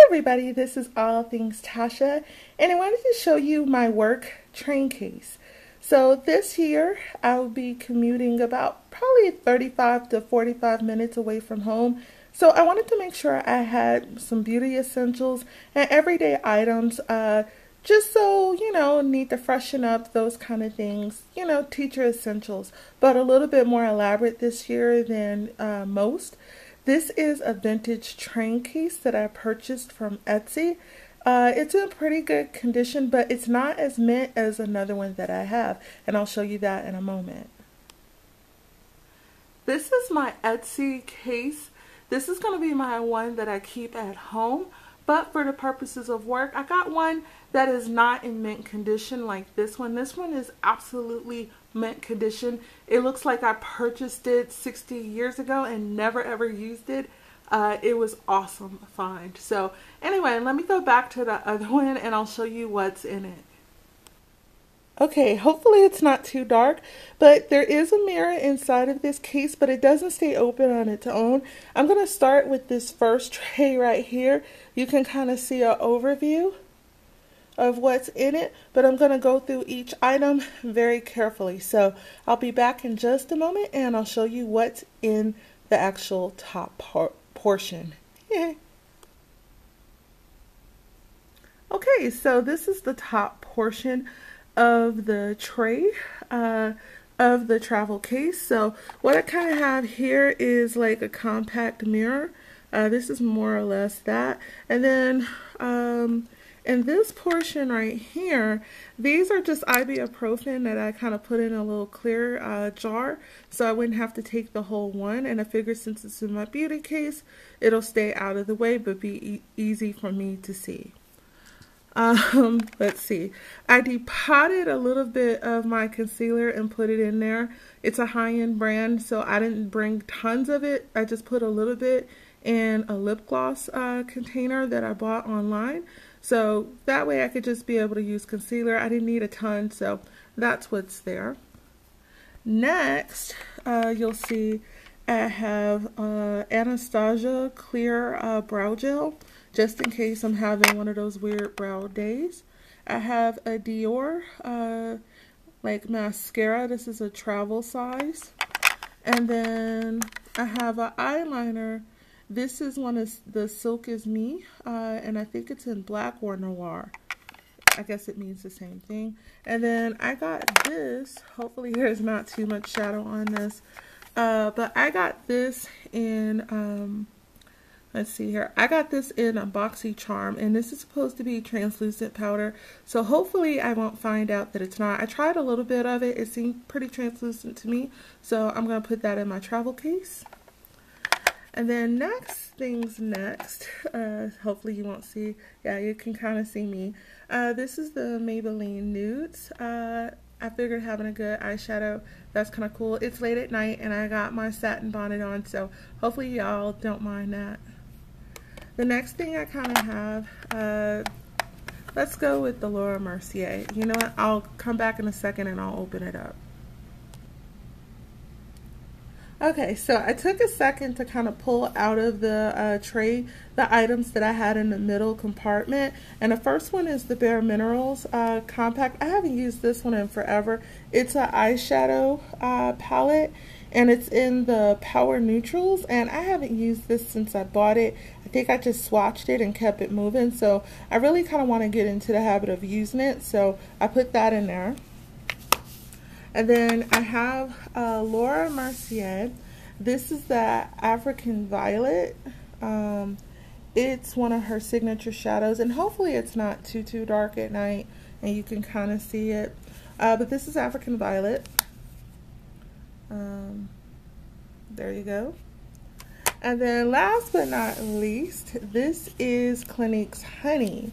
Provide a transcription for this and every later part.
everybody, this is All Things Tasha, and I wanted to show you my work train case. So this year I'll be commuting about probably 35 to 45 minutes away from home. So I wanted to make sure I had some beauty essentials and everyday items, just so, need to freshen up, those kind of things, teacher essentials, but a little bit more elaborate this year than most. This is a vintage train case that I purchased from Etsy. It's in pretty good condition, but it's not as mint as another one that I have, and I'll show you that in a moment. This is my Etsy case. This is going to be my one that I keep at home, but for the purposes of work, I got one that is not in mint condition like this one. This one is absolutely mint condition. It looks like I purchased it 60 years ago and never ever used it. It was awesome find. So anyway, let me go back to the other one and I'll show you what's in it. Okay, hopefully it's not too dark, but there is a mirror inside of this case, but it doesn't stay open on its own. I'm going to start with this first tray right here. You can kind of see an overview of what's in it, but I'm going to go through each item very carefully. So I'll be back in just a moment and I'll show you what's in the actual top portion. Yeah. Okay, so this is the top portion of the tray of the travel case. So what I kind of have here is like a compact mirror. This is more or less that. And then in this portion right here, these are just ibuprofen that I kind of put in a little clear jar so I wouldn't have to take the whole one. And I figured since it's in my beauty case, it'll stay out of the way but be easy for me to see. Let's see. I depotted a little bit of my concealer and put it in there. It's a high-end brand, so I didn't bring tons of it. I just put a little bit in a lip gloss container that I bought online. So that way I could just be able to use concealer. I didn't need a ton, so that's what's there. Next, you'll see I have Anastasia Clear Brow Gel, just in case I'm having one of those weird brow days. I have a Dior like mascara. This is a travel size. And then I have an eyeliner. This is one of the Silk Is Me, and I think it's in black or noir. I guess it means the same thing. And then I got this. Hopefully there's not too much shadow on this. But I got this in, let's see here. I got this in a BoxyCharm, and this is supposed to be translucent powder. So hopefully I won't find out that it's not. I tried a little bit of it. It seemed pretty translucent to me. So I'm going to put that in my travel case. And then next, hopefully you won't see, yeah, you can kind of see me. This is the Maybelline Nudes. I figured having a good eyeshadow, that's kind of cool. It's late at night and I got my satin bonnet on, so hopefully y'all don't mind that. The next thing I kind of have, let's go with the Laura Mercier. You know what, I'll come back in a second and I'll open it up. Okay, so I took a second to kind of pull out of the tray the items that I had in the middle compartment. And the first one is the Bare Minerals compact. I haven't used this one in forever. It's an eyeshadow palette, and it's in the Power Neutrals. And I haven't used this since I bought it. I think I just swatched it and kept it moving. So I really kind of want to get into the habit of using it. So I put that in there. And then I have Laura Mercier. This is the African Violet. It's one of her signature shadows, and hopefully it's not too dark at night and you can kind of see it. But this is African Violet. There you go. And then last but not least, this is Clinique's Honey.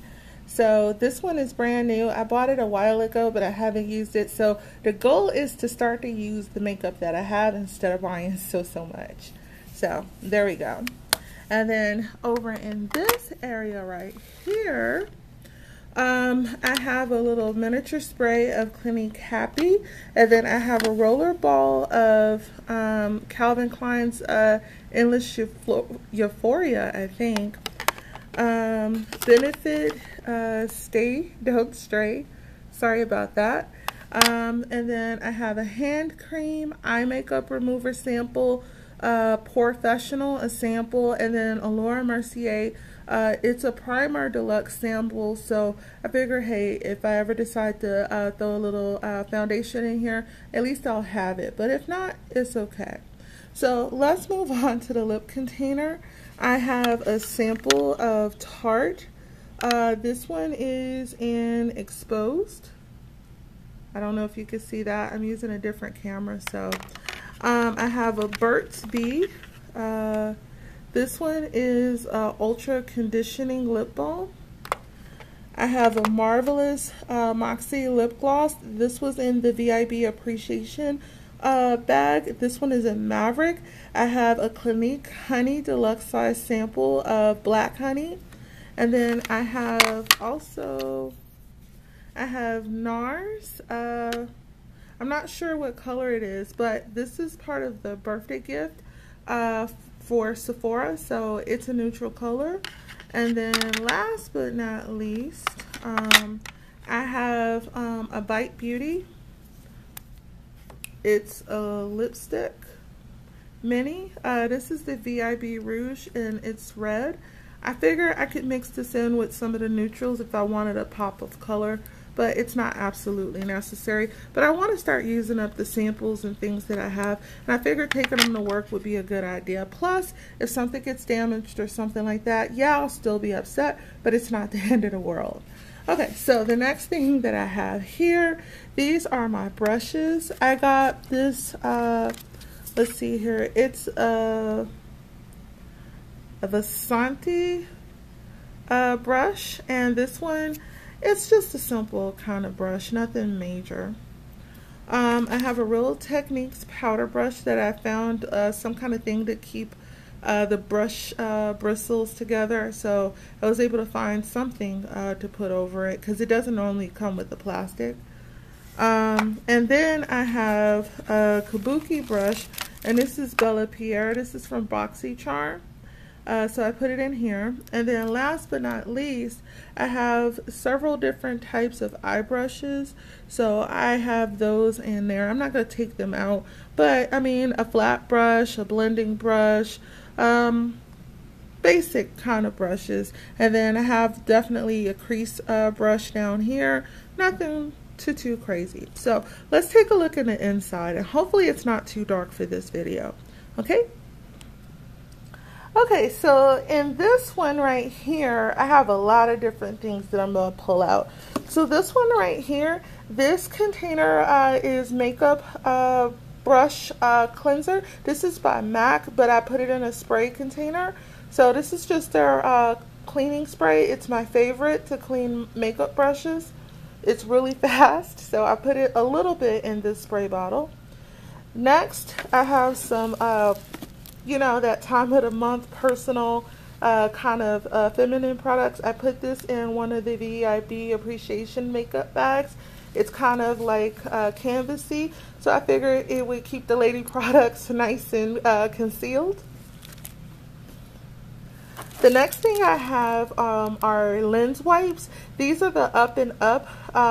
So this one is brand new. I bought it a while ago, but I haven't used it. So the goal is to start to use the makeup that I have instead of buying so much. So there we go. And then over in this area right here, I have a little miniature spray of Clinique Happy, and then I have a roller ball of Calvin Klein's Endless Euphoria, I think. Benefit, stay, don't stray. Sorry about that. And then I have a hand cream, eye makeup remover sample, Professional, a sample, and then a Laura Mercier. It's a primer deluxe sample, so I figure, hey, if I ever decide to throw a little foundation in here, at least I'll have it. But if not, it's okay. So let's move on to the lip container. I have a sample of Tarte. This one is in Exposed. I don't know if you can see that. I'm using a different camera. So I have a Burt's Bee. This one is Ultra Conditioning Lip Balm. I have a Marvelous Moxie Lip Gloss. This was in the VIB Appreciation bag. This one is in Maverick. I have a Clinique Honey Deluxe Size Sample of Black Honey. And then I have also, I have NARS. I'm not sure what color it is, but this is part of the birthday gift for Sephora, so it's a neutral color. And then last but not least, I have a Bite Beauty. It's a lipstick mini. This is the VIB Rouge and it's red. I figure I could mix this in with some of the neutrals if I wanted a pop of color, but it's not absolutely necessary. But I want to start using up the samples and things that I have, and I figured taking them to work would be a good idea. Plus, if something gets damaged or something like that, yeah, I'll still be upset, but it's not the end of the world. Okay, so the next thing that I have here, these are my brushes. I got this, let's see here, it's a Vasanti brush, and this one, it's just a simple kind of brush, nothing major. I have a Real Techniques powder brush that I found some kind of thing to keep the brush bristles together, so I was able to find something to put over it because it doesn't normally come with the plastic. And then I have a Kabuki brush, and this is Bella Pierre. This is from BoxyCharm. So I put it in here. And then last but not least, I have several different types of eye brushes. So I have those in there. I'm not going to take them out, but I mean a flat brush, a blending brush, basic kind of brushes. And then I have definitely a crease brush down here. Nothing too crazy. So let's take a look in the inside, and hopefully it's not too dark for this video. Okay? Okay, so in this one right here, I have a lot of different things that I'm going to pull out. So this one right here, this container is makeup brush cleanser. This is by MAC, but I put it in a spray container. So this is just their cleaning spray. It's my favorite to clean makeup brushes. It's really fast, so I put it a little bit in this spray bottle. Next, I have some you know, that time of the month personal kind of feminine products. I put this in one of the VIB Appreciation makeup bags. It's kind of like canvasy, so I figured it would keep the lady products nice and concealed. The next thing I have are lens wipes. These are the Up and Up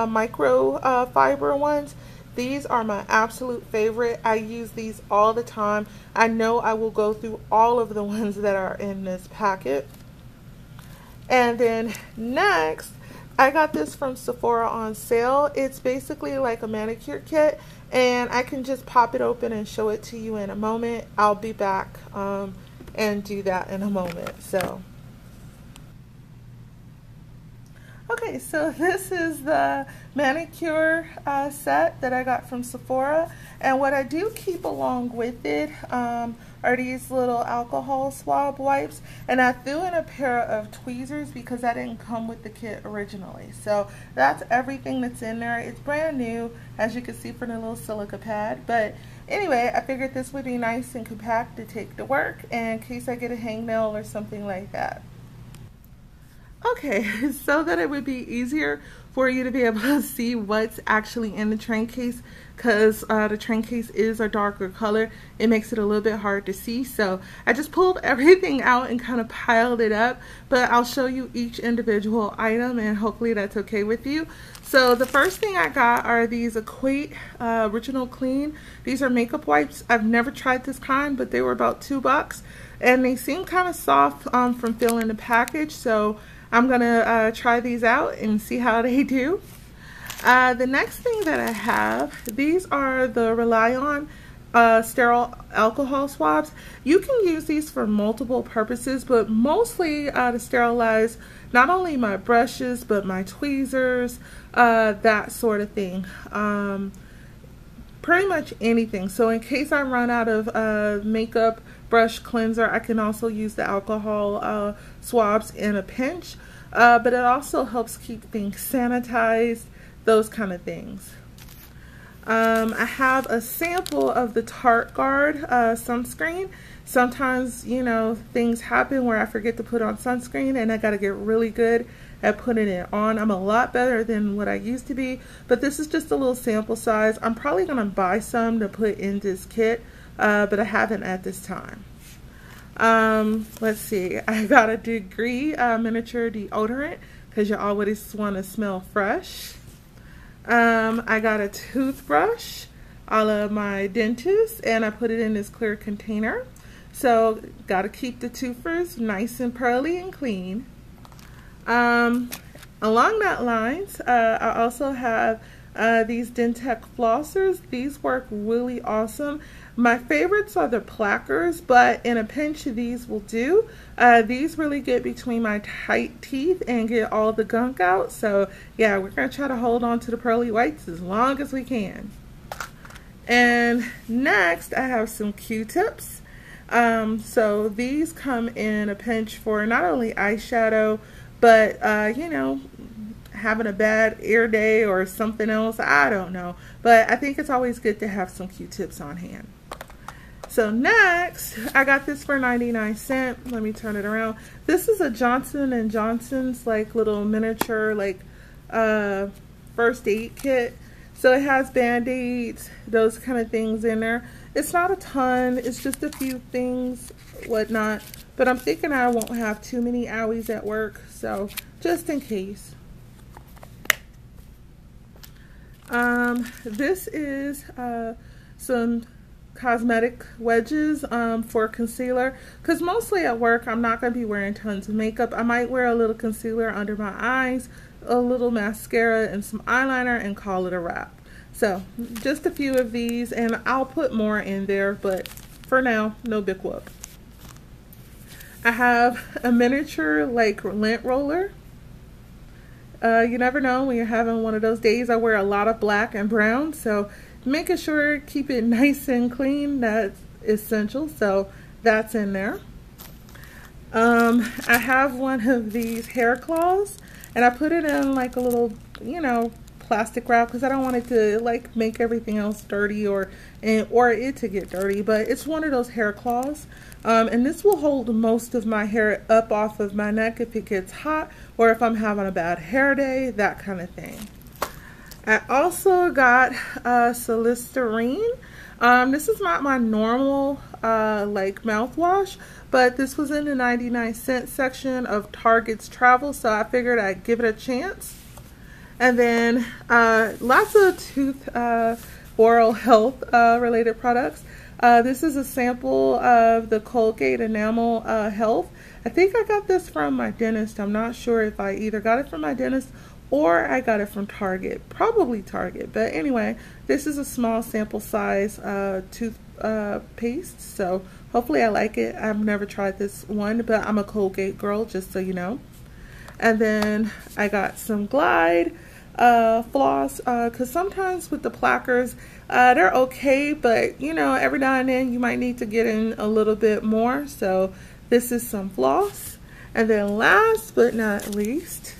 micro fiber ones. These are my absolute favorite. I use these all the time. I know I will go through all of the ones that are in this packet. And then next, I got this from Sephora on sale. It's basically like a manicure kit, and I can just pop it open and show it to you in a moment. I'll be back and do that in a moment. So. Okay, so this is the manicure set that I got from Sephora, and what I do keep along with it are these little alcohol swab wipes, and I threw in a pair of tweezers because that didn't come with the kit originally. So that's everything that's in there. It's brand new, as you can see from the little silica pad, but anyway, I figured this would be nice and compact to take to work in case I get a hangnail or something like that. Okay, so that it would be easier for you to be able to see what's actually in the train case, because the train case is a darker color, it makes it a little bit hard to see. So I just pulled everything out and kind of piled it up, but I'll show you each individual item and hopefully that's okay with you. So the first thing I got are these Equate Original Clean. These are makeup wipes. I've never tried this kind, but they were about $2 and they seem kind of soft from feeling the package. So I'm gonna try these out and see how they do. The next thing that I have, these are the Rely On sterile alcohol swabs. You can use these for multiple purposes, but mostly to sterilize not only my brushes but my tweezers, that sort of thing. Pretty much anything. So in case I run out of makeup brush cleanser, I can also use the alcohol swabs in a pinch, but it also helps keep things sanitized, those kind of things. I have a sample of the Tarte Guard sunscreen. Sometimes, you know, things happen where I forget to put on sunscreen and I gotta get really good at putting it on. I'm a lot better than what I used to be, but this is just a little sample size. I'm probably gonna buy some to put in this kit, but I haven't at this time. Let's see, I got a Degree miniature deodorant because you always want to smell fresh. I got a toothbrush a la my dentist and I put it in this clear container. So gotta keep the toothbrush nice and pearly and clean. Along that lines, I also have these Dentec flossers. These work really awesome. My favorites are the plackers, but in a pinch these will do. These really get between my tight teeth and get all the gunk out. So yeah, we're gonna try to hold on to the pearly whites as long as we can. And next I have some Q-tips. So these come in a pinch for not only eyeshadow, but you know, having a bad ear day or something else, I don't know, but I think it's always good to have some Q-tips on hand. So next, I got this for 99¢. Let me turn it around. This is a Johnson & Johnson's like little miniature like first aid kit. So it has band-aids, those kind of things in there. It's not a ton, it's just a few things, whatnot, but I'm thinking I won't have too many owies at work, so just in case. This is some cosmetic wedges for concealer, because mostly at work I'm not going to be wearing tons of makeup. I might wear a little concealer under my eyes, a little mascara and some eyeliner and call it a wrap. So just a few of these, and I'll put more in there, but for now, no big whoop. I have a miniature like lint roller. You never know when you're having one of those days. I wear a lot of black and brown, so making sure keep it nice and clean, that's essential. So that's in there. I have one of these hair claws, and I put it in like a little, you know, plastic wrap because I don't want it to like make everything else dirty or it to get dirty, but it's one of those hair claws. And this will hold most of my hair up off of my neck if it gets hot or if I'm having a bad hair day, that kind of thing. I also got Listerine. This is not my normal like mouthwash, but this was in the 99¢ section of Target's travel, so I figured I'd give it a chance. And then lots of tooth oral health related products. This is a sample of the Colgate Enamel Health. I think I got this from my dentist. I'm not sure if I either got it from my dentist or I got it from Target. Probably Target. But anyway, this is a small sample size tooth paste. So hopefully I like it. I've never tried this one, but I'm a Colgate girl, just so you know. And then I got some Glide floss, because sometimes with the plackers, they're okay, but you know, every now and then you might need to get in a little bit more. So this is some floss. And then last but not least,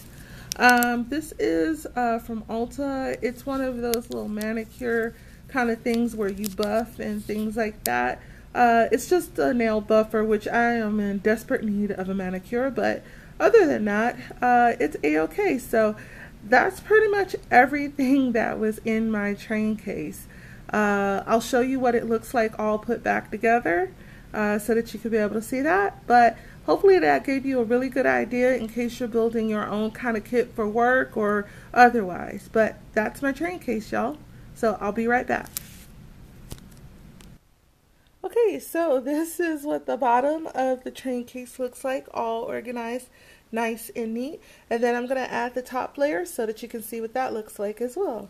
this is from Ulta. It's one of those little manicure kind of things where you buff and things like that. It's just a nail buffer, which I am in desperate need of a manicure, but other than that, it's a-okay. So that's pretty much everything that was in my train case. I'll show you what it looks like all put back together so that you can be able to see that. But hopefully that gave you a really good idea in case you're building your own kind of kit for work or otherwise. But that's my train case, y'all. So I'll be right back. Okay, so this is what the bottom of the train case looks like, all organized, nice and neat. And then I'm going to add the top layer so that you can see what that looks like as well.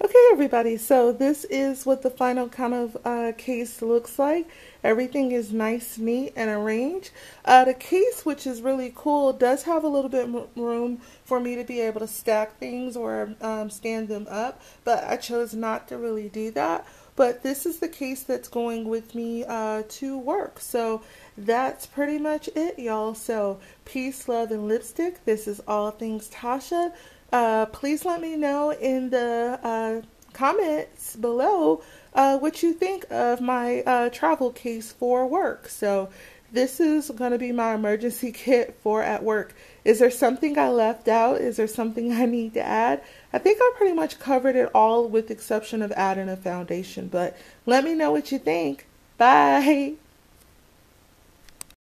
Okay, everybody, so this is what the final kind of case looks like. Everything is nice, neat, and arranged. The case, which is really cool, does have a little bit room for me to be able to stack things or stand them up, but I chose not to really do that. But this is the case that's going with me to work. So that's pretty much it, y'all. So peace, love, and lipstick. This is All Things Tasha. Please let me know in the comments below what you think of my travel case for work. So this is going to be my emergency kit for at work. Is there something I left out? Is there something I need to add? I think I pretty much covered it all with the exception of adding a foundation, but let me know what you think. Bye!